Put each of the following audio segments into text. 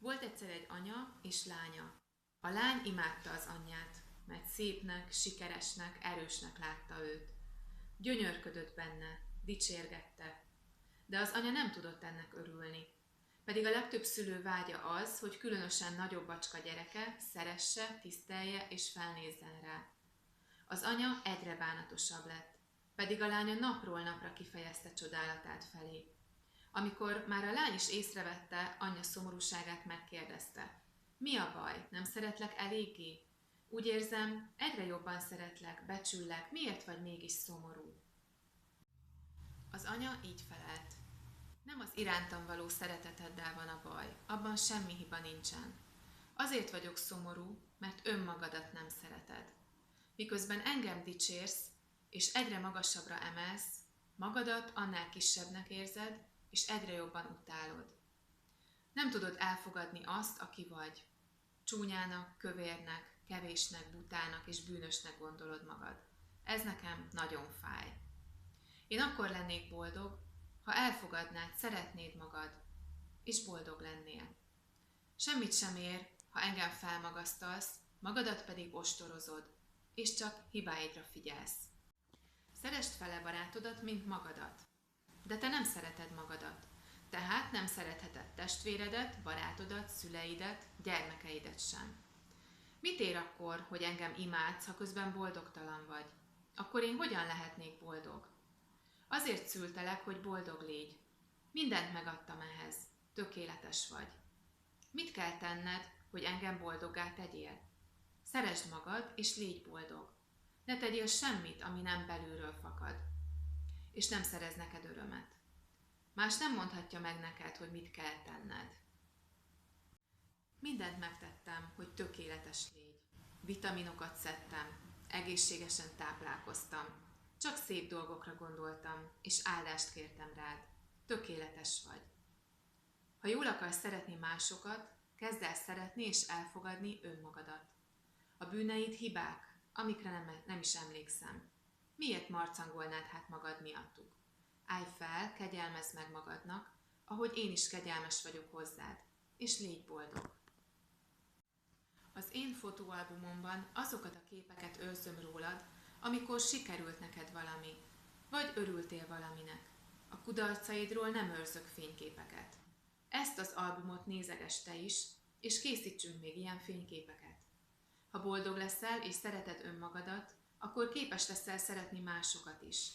Volt egyszer egy anya és lánya. A lány imádta az anyját, mert szépnek, sikeresnek, erősnek látta őt. Gyönyörködött benne, dicsérgette. De az anya nem tudott ennek örülni. Pedig a legtöbb szülő vágya az, hogy különösen nagyobb bacska gyereke szeresse, tisztelje és felnézzen rá. Az anya egyre bánatosabb lett, pedig a lánya napról napra kifejezte csodálatát felé. Amikor már a lány is észrevette anyja szomorúságát, megkérdezte: mi a baj, nem szeretlek eléggé? Úgy érzem, egyre jobban szeretlek, becsüllek, miért vagy mégis szomorú? Az anya így felelt: nem az irántam való szereteteddel van a baj, abban semmi hiba nincsen. Azért vagyok szomorú, mert önmagadat nem szereted. Miközben engem dicsérsz, és egyre magasabbra emelsz, magadat annál kisebbnek érzed, és egyre jobban utálod. Nem tudod elfogadni azt, aki vagy. Csúnyának, kövérnek, kevésnek, butának és bűnösnek gondolod magad. Ez nekem nagyon fáj. Én akkor lennék boldog, ha elfogadnád, szeretnéd magad, és boldog lennél. Semmit sem ér, ha engem felmagasztalsz, magadat pedig ostorozod, és csak hibáidra figyelsz. Szeresd fele barátodat, mint magadat. De te nem szereted magadat, tehát nem szeretheted testvéredet, barátodat, szüleidet, gyermekeidet sem. Mit ér akkor, hogy engem imádsz, ha közben boldogtalan vagy? Akkor én hogyan lehetnék boldog? Azért szültelek, hogy boldog légy. Mindent megadtam ehhez, tökéletes vagy. Mit kell tenned, hogy engem boldoggá tegyél? Szeresd magad, és légy boldog. Ne tegyél semmit, ami nem belülről fakad, és nem szerez neked örömet. Más nem mondhatja meg neked, hogy mit kell tenned. Mindent megtettem, hogy tökéletes légy. Vitaminokat szedtem, egészségesen táplálkoztam, csak szép dolgokra gondoltam, és áldást kértem rád. Tökéletes vagy. Ha jól akarsz szeretni másokat, kezd el szeretni és elfogadni önmagadat. A bűneid hibák, amikre nem is emlékszem. Miért marcangolnád hát magad miattuk? Állj fel, kegyelmezd meg magadnak, ahogy én is kegyelmes vagyok hozzád, és légy boldog. Az én fotóalbumomban azokat a képeket őrzöm rólad, amikor sikerült neked valami, vagy örültél valaminek. A kudarcaidról nem őrzök fényképeket. Ezt az albumot nézegesd te is, és készítsünk még ilyen fényképeket. Ha boldog leszel és szereted önmagadat, akkor képes leszel szeretni másokat is.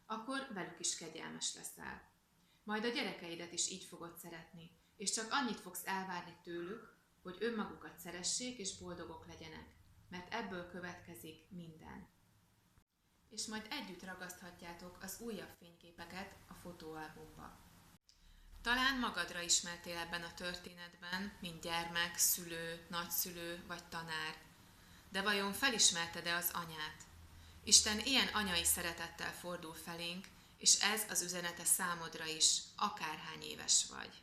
Akkor velük is kegyelmes leszel. Majd a gyerekeidet is így fogod szeretni, és csak annyit fogsz elvárni tőlük, hogy önmagukat szeressék és boldogok legyenek, mert ebből következik minden. És majd együtt ragaszthatjátok az újabb fényképeket a fotóalbumba. Talán magadra ismertél ebben a történetben, mint gyermek, szülő, nagyszülő vagy tanár. De vajon felismerted-e az anyát? Isten ilyen anyai szeretettel fordul felénk, és ez az üzenete számodra is, akárhány éves vagy.